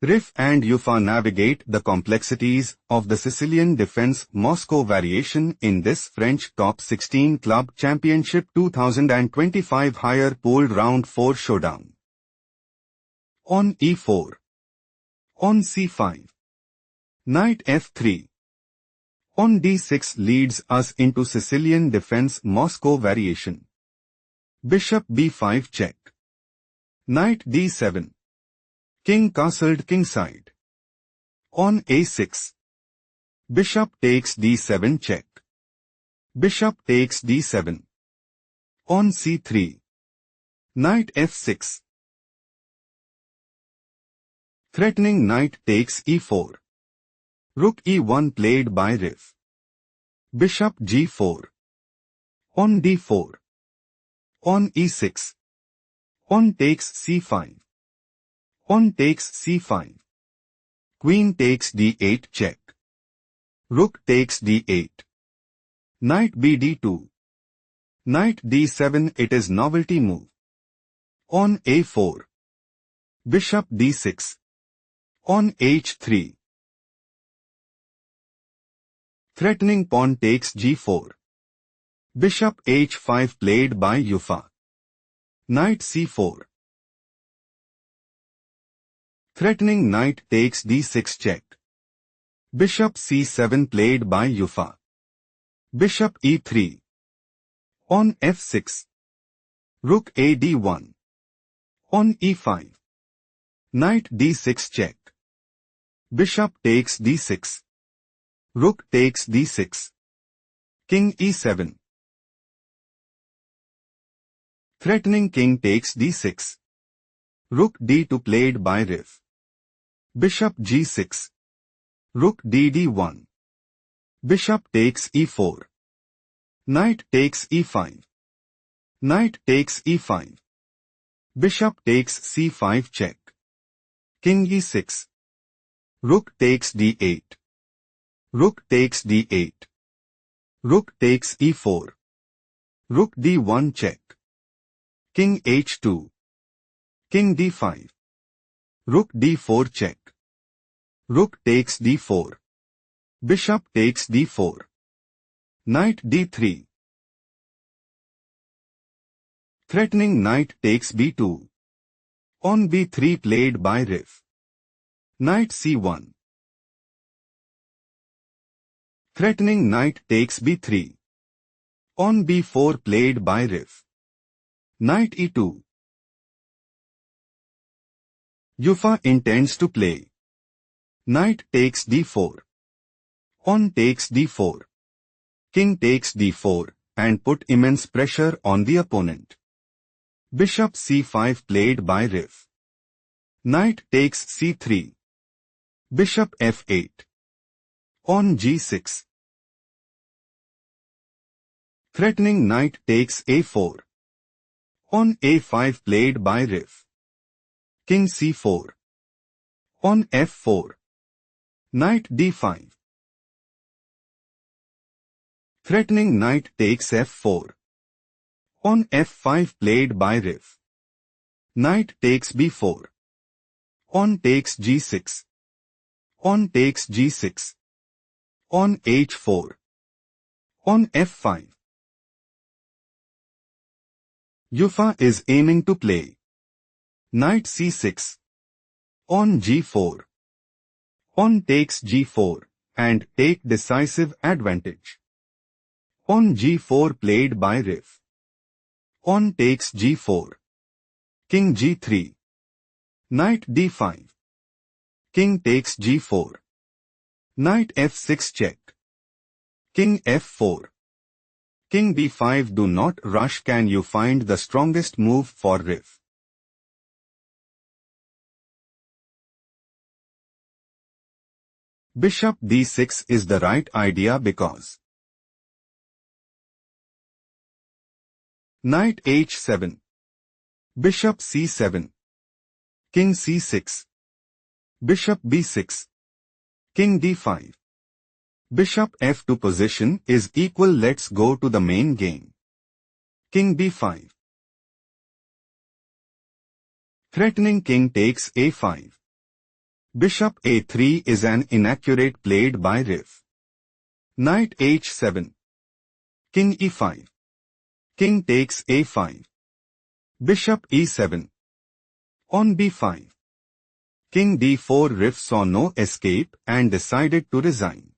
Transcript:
Riff and Yuffa navigate the complexities of the Sicilian defense Moscow variation in this French Top 16 Club Championship 2025 higher pooled round 4 showdown. On e4. On c5. Knight f3. On d6 leads us into Sicilian defense Moscow variation. Bishop b5 check. Knight d7. King castled kingside. On a6. Bishop takes d7 check. Bishop takes d7. On c3. Knight f6. Threatening knight takes e4. Rook e1 played by Riff. Bishop g4. On d4. On e6. On takes c5. On takes c5. Queen takes d8 check. Rook takes d8. Knight bd2. Knight d7 it is novelty move. On a4. Bishop d6. On h3. Threatening pawn takes g4. Bishop h5 played by Yuffa. Knight c4. Threatening knight takes d6 check. Bishop c7 played by Yuffa. Bishop e3. On f6. Rook a d1. On e5. Knight d6 check. Bishop takes d6. Rook takes d6. King e7. Threatening king takes d6. Rook d2 played by Riff. Bishop g6. Rook d1. Bishop takes e4. Knight takes e5. Knight takes e5. Bishop takes c5 check. King e6. Rook takes d8. Rook takes d8. Rook takes e4. Rook d1 check. King h2. King d5. Rook d4 check. Rook takes d4. Bishop takes d4. Knight d3. Threatening knight takes b2. On b3 played by Riff. Knight c1. Threatening knight takes b3. On b4 played by Riff. Knight e2. Yuffa intends to play. Knight takes d4. On takes d4. King takes d4 and put immense pressure on the opponent. Bishop c5 played by Riff. Knight takes c3. Bishop f8. On g6. Threatening knight takes a4. On a5 played by Riff. King c4. On f4. Knight d5. Threatening knight takes f4. On f5 played by Riff. Knight takes b4. On takes g6. On takes g6. On h4. On f5. Yuffa is aiming to play. Knight c6. On g4. On takes g4 and take decisive advantage. On g4 played by Riff. On takes g4. King g3. Knight d5. King takes g4. Knight f6 check. King f4. King b5 do not rush. Can you find the strongest move for Riff? Bishop d6 is the right idea because Knight h7. Bishop c7. King c6. Bishop b6. King d5. Bishop f2 position is equal. Let's go to the main game. King b5. Threatening king takes a5. Bishop a3 is an inaccurate played by Riff. Knight h7. King e5. King takes a5. Bishop e7. On b5. King d4. Riff saw no escape and decided to resign.